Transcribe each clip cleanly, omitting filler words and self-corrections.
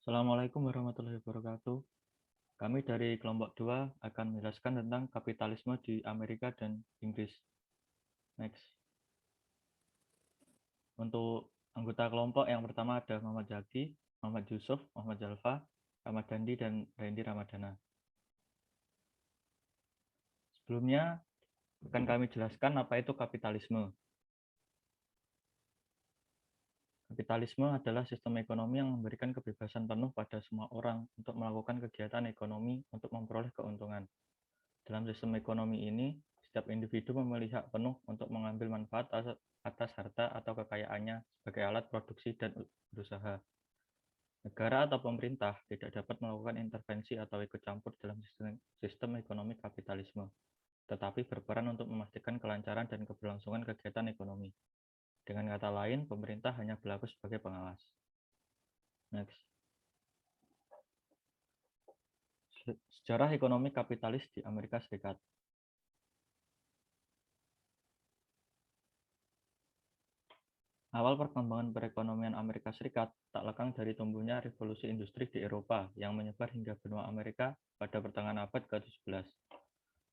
Assalamualaikum warahmatullahi wabarakatuh. Kami dari kelompok 2 akan menjelaskan tentang kapitalisme di Amerika dan Inggris. Next. Untuk anggota kelompok yang pertama ada Muhammad Zaki, Muhammad Yusuf, Muhammad Jalfa, Ahmad Dandi, dan Randy Ramadana. Sebelumnya akan kami jelaskan apa itu kapitalisme. Kapitalisme adalah sistem ekonomi yang memberikan kebebasan penuh pada semua orang untuk melakukan kegiatan ekonomi untuk memperoleh keuntungan. Dalam sistem ekonomi ini, setiap individu memiliki hak penuh untuk mengambil manfaat atas harta atau kekayaannya sebagai alat produksi dan berusaha. Negara atau pemerintah tidak dapat melakukan intervensi atau ikut campur dalam sistem ekonomi kapitalisme, tetapi berperan untuk memastikan kelancaran dan keberlangsungan kegiatan ekonomi. Dengan kata lain, pemerintah hanya berlaku sebagai pengawas. Next. Sejarah ekonomi kapitalis di Amerika Serikat. Awal perkembangan perekonomian Amerika Serikat tak lekang dari tumbuhnya revolusi industri di Eropa yang menyebar hingga benua Amerika pada pertengahan abad ke-17.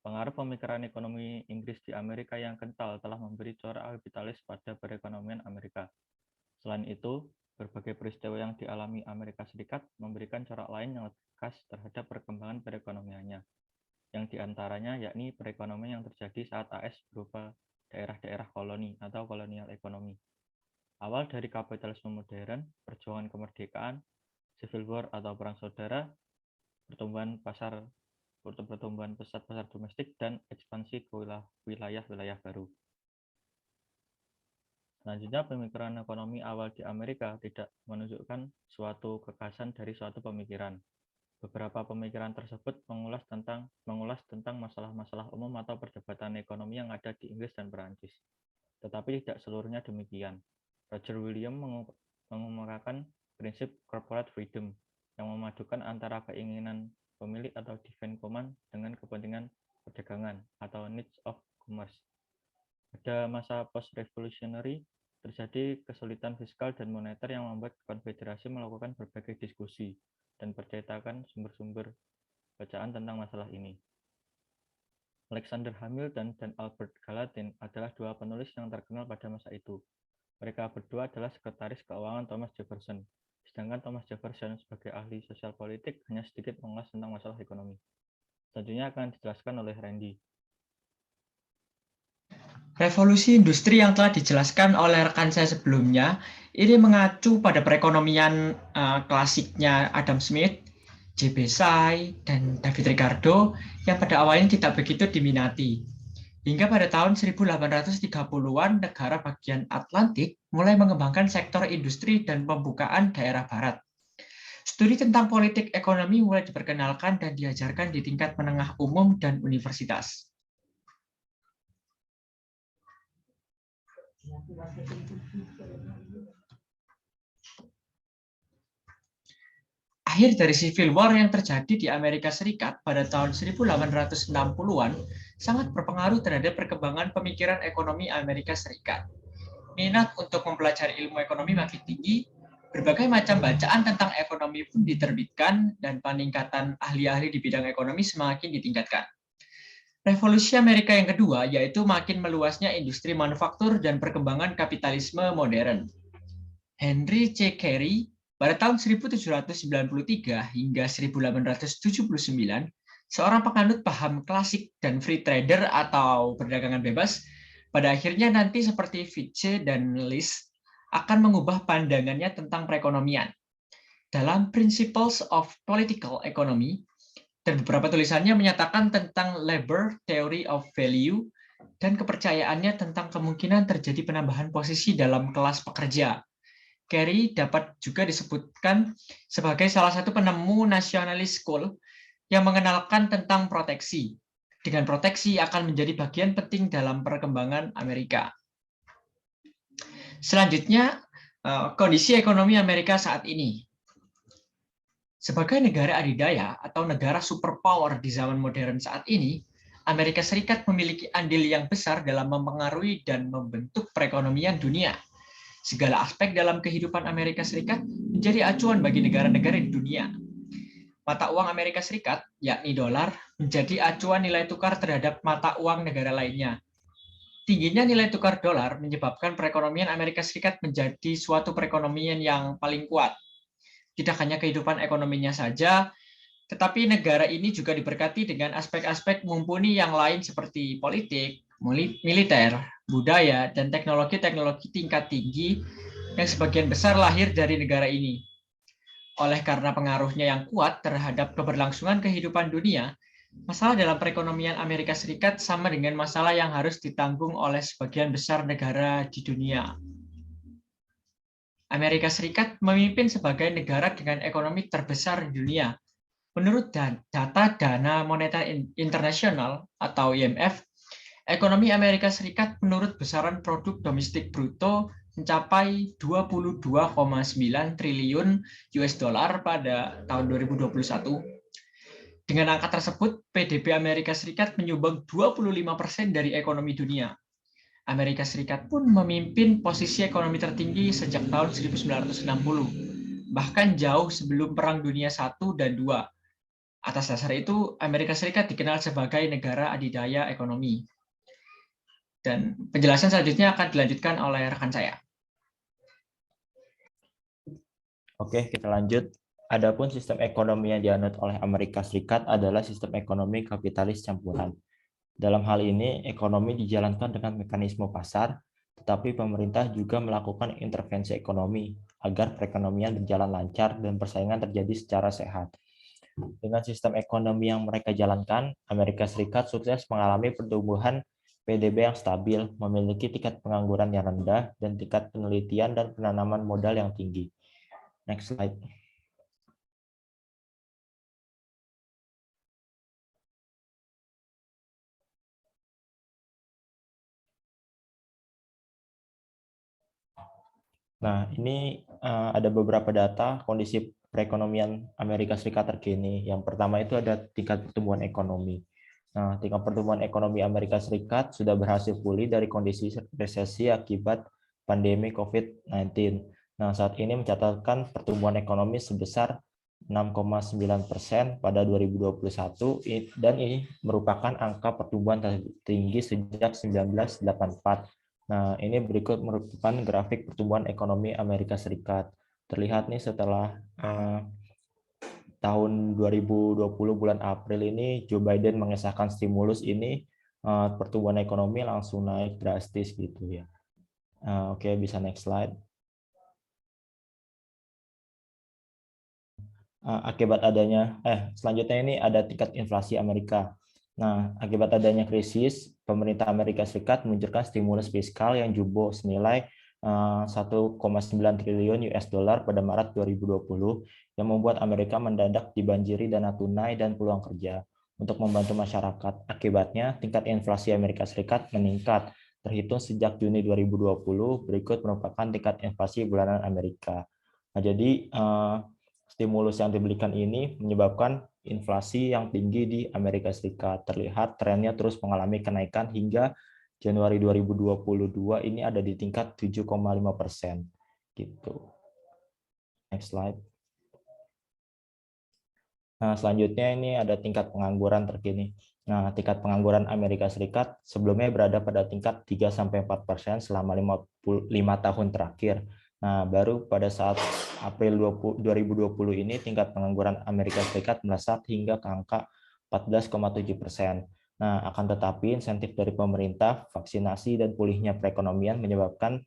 Pengaruh pemikiran ekonomi Inggris di Amerika yang kental telah memberi corak kapitalis pada perekonomian Amerika. Selain itu, berbagai peristiwa yang dialami Amerika Serikat memberikan corak lain yang lebih khas terhadap perkembangan perekonomiannya, yang diantaranya yakni perekonomian yang terjadi saat AS berupa daerah-daerah koloni atau kolonial ekonomi. Awal dari kapitalisme modern, perjuangan kemerdekaan, civil war atau perang saudara, pertumbuhan pesat pasar domestik, dan ekspansi ke wilayah-wilayah baru. Selanjutnya, pemikiran ekonomi awal di Amerika tidak menunjukkan suatu kekhasan dari suatu pemikiran. Beberapa pemikiran tersebut mengulas tentang masalah-masalah umum atau perdebatan ekonomi yang ada di Inggris dan Perancis. Tetapi tidak seluruhnya demikian. Roger Williams mengemukakan prinsip corporate freedom yang memadukan antara keinginan pemilik atau divine command dengan kepentingan perdagangan atau needs of commerce. Pada masa post-revolutionary, terjadi kesulitan fiskal dan moneter yang membuat konfederasi melakukan berbagai diskusi dan percetakan sumber-sumber bacaan tentang masalah ini. Alexander Hamilton dan Albert Gallatin adalah dua penulis yang terkenal pada masa itu. Mereka berdua adalah sekretaris keuangan Thomas Jefferson, sedangkan Thomas Jefferson sebagai ahli sosial politik hanya sedikit mengulas tentang masalah ekonomi. Selanjutnya akan dijelaskan oleh Randy. Revolusi industri yang telah dijelaskan oleh rekan saya sebelumnya, ini mengacu pada perekonomian klasiknya Adam Smith, J.B. Say, dan David Ricardo yang pada awalnya tidak begitu diminati. Hingga pada tahun 1830-an, negara bagian Atlantik mulai mengembangkan sektor industri dan pembukaan daerah barat. Studi tentang politik ekonomi mulai diperkenalkan dan diajarkan di tingkat menengah umum dan universitas. Akhir dari Civil War yang terjadi di Amerika Serikat pada tahun 1860-an sangat berpengaruh terhadap perkembangan pemikiran ekonomi Amerika Serikat. Minat untuk mempelajari ilmu ekonomi makin tinggi, berbagai macam bacaan tentang ekonomi pun diterbitkan, dan peningkatan ahli-ahli di bidang ekonomi semakin ditingkatkan. Revolusi Amerika yang kedua yaitu makin meluasnya industri manufaktur dan perkembangan kapitalisme modern. Henry C. Carey pada tahun 1793 hingga 1879, seorang penganut paham klasik dan free trader atau perdagangan bebas, pada akhirnya nanti seperti Fichte dan List akan mengubah pandangannya tentang perekonomian. Dalam Principles of Political Economy, dan beberapa tulisannya menyatakan tentang labor theory of value dan kepercayaannya tentang kemungkinan terjadi penambahan posisi dalam kelas pekerja. Carey dapat juga disebutkan sebagai salah satu penemu nationalist school yang mengenalkan tentang proteksi. Dengan proteksi akan menjadi bagian penting dalam perkembangan Amerika. Selanjutnya, kondisi ekonomi Amerika saat ini. Sebagai negara adidaya atau negara superpower di zaman modern saat ini, Amerika Serikat memiliki andil yang besar dalam mempengaruhi dan membentuk perekonomian dunia. Segala aspek dalam kehidupan Amerika Serikat menjadi acuan bagi negara-negara di dunia. Mata uang Amerika Serikat, yakni dolar, menjadi acuan nilai tukar terhadap mata uang negara lainnya. Tingginya nilai tukar dolar menyebabkan perekonomian Amerika Serikat menjadi suatu perekonomian yang paling kuat. Tidak hanya kehidupan ekonominya saja, tetapi negara ini juga diberkati dengan aspek-aspek mumpuni yang lain seperti politik, militer, budaya, dan teknologi-teknologi tingkat tinggi yang sebagian besar lahir dari negara ini. Oleh karena pengaruhnya yang kuat terhadap keberlangsungan kehidupan dunia, masalah dalam perekonomian Amerika Serikat sama dengan masalah yang harus ditanggung oleh sebagian besar negara di dunia. Amerika Serikat memimpin sebagai negara dengan ekonomi terbesar di dunia. Menurut data Dana Moneter Internasional atau IMF, ekonomi Amerika Serikat menurut besaran produk domestik bruto mencapai 22,9 triliun US dollar pada tahun 2021. Dengan angka tersebut, PDB Amerika Serikat menyumbang 25% dari ekonomi dunia. Amerika Serikat pun memimpin posisi ekonomi tertinggi sejak tahun 1960, bahkan jauh sebelum Perang Dunia I dan II. Atas dasar itu, Amerika Serikat dikenal sebagai negara adidaya ekonomi. Dan penjelasan selanjutnya akan dilanjutkan oleh rekan saya. Oke, kita lanjut. Adapun sistem ekonomi yang dianut oleh Amerika Serikat adalah sistem ekonomi kapitalis campuran. Dalam hal ini, ekonomi dijalankan dengan mekanisme pasar, tetapi pemerintah juga melakukan intervensi ekonomi agar perekonomian berjalan lancar dan persaingan terjadi secara sehat. Dengan sistem ekonomi yang mereka jalankan, Amerika Serikat sukses mengalami pertumbuhan PDB yang stabil, memiliki tingkat pengangguran yang rendah, dan tingkat penelitian dan penanaman modal yang tinggi. Next slide. Nah, ini ada beberapa data kondisi perekonomian Amerika Serikat terkini. Yang pertama itu ada tingkat pertumbuhan ekonomi. Nah, tingkat pertumbuhan ekonomi Amerika Serikat sudah berhasil pulih dari kondisi resesi akibat pandemi COVID-19. Nah, saat ini mencatatkan pertumbuhan ekonomi sebesar 6,9% pada 2021 dan ini merupakan angka pertumbuhan tertinggi sejak 1984. Nah, ini berikut merupakan grafik pertumbuhan ekonomi Amerika Serikat. Terlihat nih setelah tahun 2020 bulan April ini Joe Biden mengesahkan stimulus ini, pertumbuhan ekonomi langsung naik drastis gitu ya. Oke, bisa next slide. Akibat adanya, selanjutnya ini ada tingkat inflasi Amerika. Nah, akibat adanya krisis, pemerintah Amerika Serikat meluncurkan stimulus fiskal yang jumbo senilai 1,9 triliun US dollar pada Maret 2020 yang membuat Amerika mendadak dibanjiri dana tunai dan peluang kerja untuk membantu masyarakat. Akibatnya, tingkat inflasi Amerika Serikat meningkat terhitung sejak Juni 2020, berikut merupakan tingkat inflasi bulanan Amerika. Nah, jadi stimulus yang diberikan ini menyebabkan inflasi yang tinggi di Amerika Serikat. Terlihat trennya terus mengalami kenaikan hingga Januari 2022 ini ada di tingkat 7,5%. Gitu. Next slide. Nah, selanjutnya ini ada tingkat pengangguran terkini. Nah, tingkat pengangguran Amerika Serikat sebelumnya berada pada tingkat 3-4% selama 5 tahun terakhir. Nah, baru pada saat April 2020 ini tingkat pengangguran Amerika Serikat melesat hingga ke angka 14,7%. Nah, akan tetapi insentif dari pemerintah, vaksinasi, dan pulihnya perekonomian menyebabkan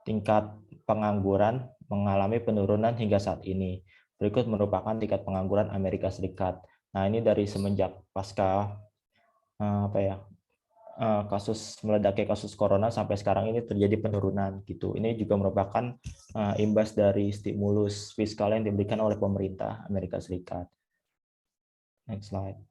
tingkat pengangguran mengalami penurunan hingga saat ini. Berikut merupakan tingkat pengangguran Amerika Serikat. Nah, ini dari semenjak pasca kasus meledaknya kasus corona sampai sekarang ini terjadi penurunan gitu. Ini juga merupakan imbas dari stimulus fiskal yang diberikan oleh pemerintah Amerika Serikat. Next slide.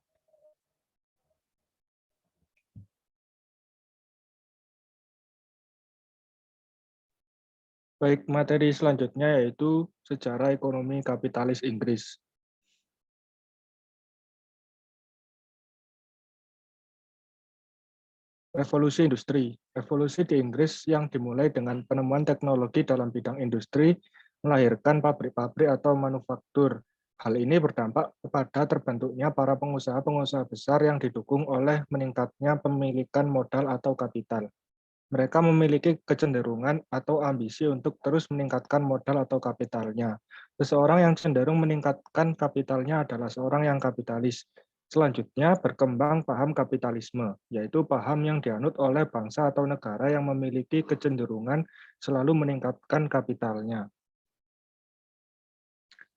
Baik, materi selanjutnya yaitu sejarah ekonomi kapitalis Inggris. Revolusi industri. Revolusi di Inggris yang dimulai dengan penemuan teknologi dalam bidang industri melahirkan pabrik-pabrik atau manufaktur. Hal ini berdampak kepada terbentuknya para pengusaha-pengusaha besar yang didukung oleh meningkatnya pemilikan modal atau kapital. Mereka memiliki kecenderungan atau ambisi untuk terus meningkatkan modal atau kapitalnya. Seseorang yang cenderung meningkatkan kapitalnya adalah seorang yang kapitalis. Selanjutnya, berkembang paham kapitalisme, yaitu paham yang dianut oleh bangsa atau negara yang memiliki kecenderungan selalu meningkatkan kapitalnya.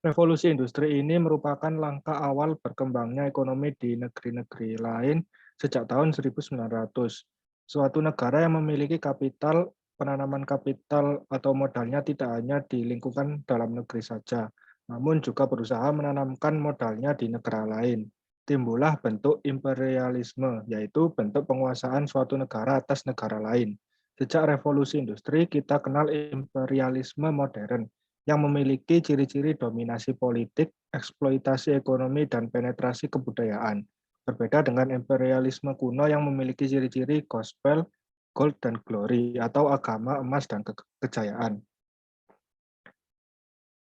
Revolusi industri ini merupakan langkah awal berkembangnya ekonomi di negeri-negeri lain sejak tahun 1900. Suatu negara yang memiliki kapital, penanaman kapital atau modalnya tidak hanya di lingkungan dalam negeri saja, namun juga berusaha menanamkan modalnya di negara lain. Timbullah bentuk imperialisme, yaitu bentuk penguasaan suatu negara atas negara lain. Sejak revolusi industri, kita kenal imperialisme modern, yang memiliki ciri-ciri dominasi politik, eksploitasi ekonomi, dan penetrasi kebudayaan. Berbeda dengan imperialisme kuno yang memiliki ciri-ciri gospel, gold, dan glory, atau agama, emas, dan kejayaan.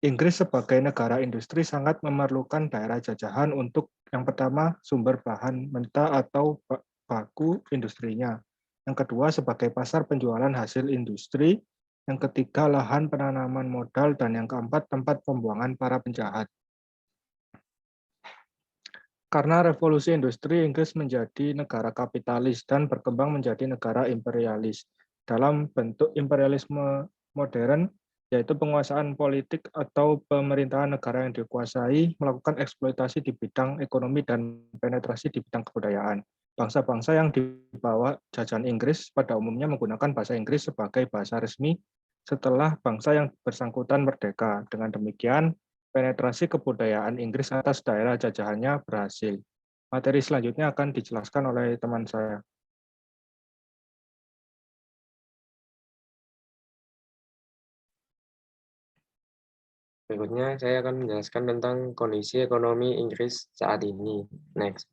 Inggris sebagai negara industri sangat memerlukan daerah jajahan untuk yang pertama sumber bahan mentah atau baku industrinya. Yang kedua sebagai pasar penjualan hasil industri. Yang ketiga lahan penanaman modal dan yang keempat tempat pembuangan para penjahat. Karena revolusi industri, Inggris menjadi negara kapitalis dan berkembang menjadi negara imperialis. Dalam bentuk imperialisme modern, yaitu penguasaan politik atau pemerintahan negara yang dikuasai melakukan eksploitasi di bidang ekonomi dan penetrasi di bidang kebudayaan. Bangsa-bangsa yang di bawah jajahan Inggris pada umumnya menggunakan bahasa Inggris sebagai bahasa resmi setelah bangsa yang bersangkutan merdeka. Dengan demikian, penetrasi kebudayaan Inggris atas daerah jajahannya berhasil. Materi selanjutnya akan dijelaskan oleh teman saya. Berikutnya, saya akan menjelaskan tentang kondisi ekonomi Inggris saat ini. Next.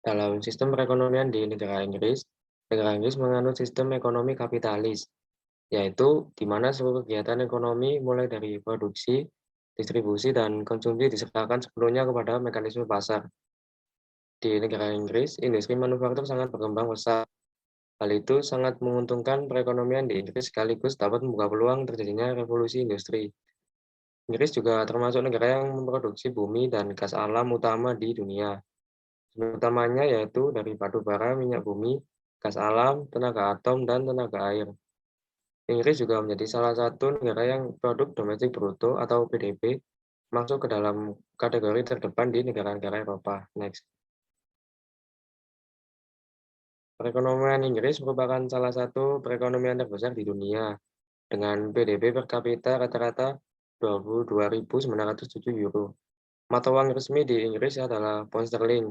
Dalam sistem perekonomian di negara Inggris menganut sistem ekonomi kapitalis, yaitu di mana seluruh kegiatan ekonomi mulai dari produksi, distribusi, dan konsumsi diserahkan sepenuhnya kepada mekanisme pasar. Di negara Inggris, industri manufaktur sangat berkembang pesat. Hal itu sangat menguntungkan perekonomian di Inggris sekaligus dapat membuka peluang terjadinya revolusi industri. Inggris juga termasuk negara yang memproduksi bumi dan gas alam utama di dunia. Sumber utamanya yaitu dari batu bara, minyak bumi, gas alam, tenaga atom, dan tenaga air. Inggris juga menjadi salah satu negara yang produk domestik bruto atau PDB masuk ke dalam kategori terdepan di negara-negara Eropa. Next. Perekonomian Inggris merupakan salah satu perekonomian terbesar di dunia, dengan PDB per kapita rata-rata 22.907 euro. Mata uang resmi di Inggris adalah pound sterling.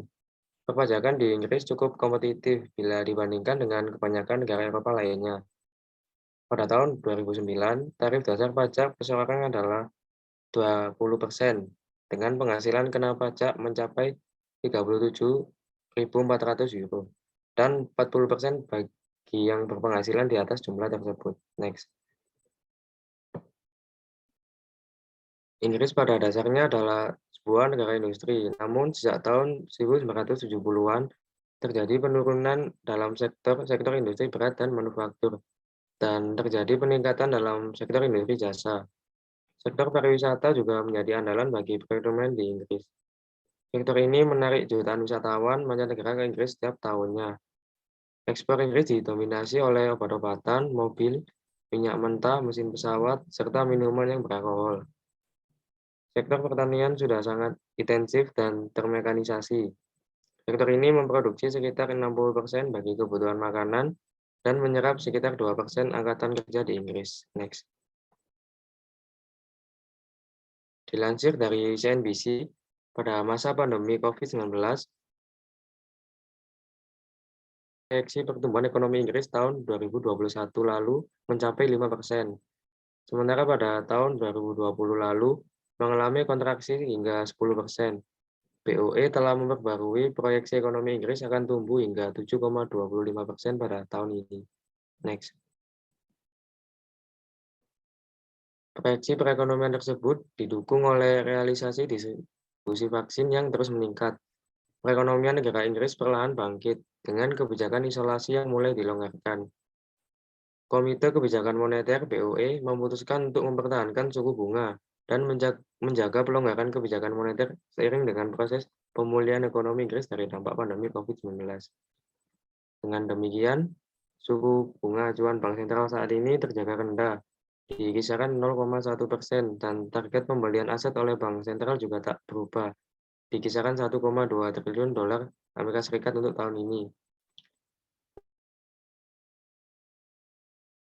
Perpajakan di Inggris cukup kompetitif bila dibandingkan dengan kebanyakan negara Eropa lainnya. Pada tahun 2009, tarif dasar pajak perseorangan adalah 20%, dengan penghasilan kena pajak mencapai 37.400 euro, dan 40% bagi yang berpenghasilan di atas jumlah tersebut. Next. Inggris pada dasarnya adalah sebuah negara industri, namun sejak tahun 1970-an terjadi penurunan dalam sektor industri berat dan manufaktur, dan terjadi peningkatan dalam sektor industri jasa. Sektor pariwisata juga menjadi andalan bagi perekonomian di Inggris. Sektor ini menarik jutaan wisatawan mancanegara ke Inggris setiap tahunnya. Ekspor Inggris didominasi oleh obat-obatan, mobil, minyak mentah, mesin pesawat, serta minuman yang beralkohol. Sektor pertanian sudah sangat intensif dan termekanisasi. Sektor ini memproduksi sekitar 60% bagi kebutuhan makanan dan menyerap sekitar 2% angkatan kerja di Inggris. Next. Dilansir dari CNBC, pada masa pandemi COVID-19, proyeksi pertumbuhan ekonomi Inggris tahun 2021 lalu mencapai 5%, sementara pada tahun 2020 lalu mengalami kontraksi hingga 10%. BOE telah memperbarui proyeksi ekonomi Inggris akan tumbuh hingga 7,25% pada tahun ini. Next. Proyeksi perekonomian tersebut didukung oleh realisasi distribusi vaksin yang terus meningkat. Perekonomian negara Inggris perlahan bangkit dengan kebijakan isolasi yang mulai dilonggarkan. Komite Kebijakan Moneter BOE memutuskan untuk mempertahankan suku bunga dan menjaga pelonggaran kebijakan moneter seiring dengan proses pemulihan ekonomi Inggris dari dampak pandemi COVID-19. Dengan demikian, suku bunga acuan Bank Sentral saat ini terjaga rendah di kisaran 0,1% dan target pembelian aset oleh Bank Sentral juga tak berubah di kisaran 1,2 triliun dolar Amerika Serikat untuk tahun ini.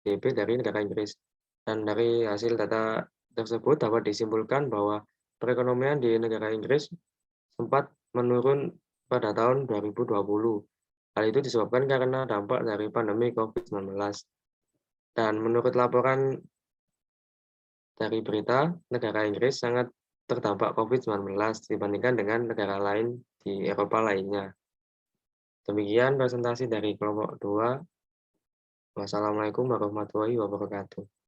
GDP dari negara Inggris. Dan dari hasil data tersebut dapat disimpulkan bahwa perekonomian di negara Inggris sempat menurun pada tahun 2020. Hal itu disebabkan karena dampak dari pandemi COVID-19. Dan menurut laporan dari berita, negara Inggris sangat terdampak COVID-19 dibandingkan dengan negara lain di Eropa lainnya. Demikian presentasi dari kelompok 2. Wassalamualaikum warahmatullahi wabarakatuh.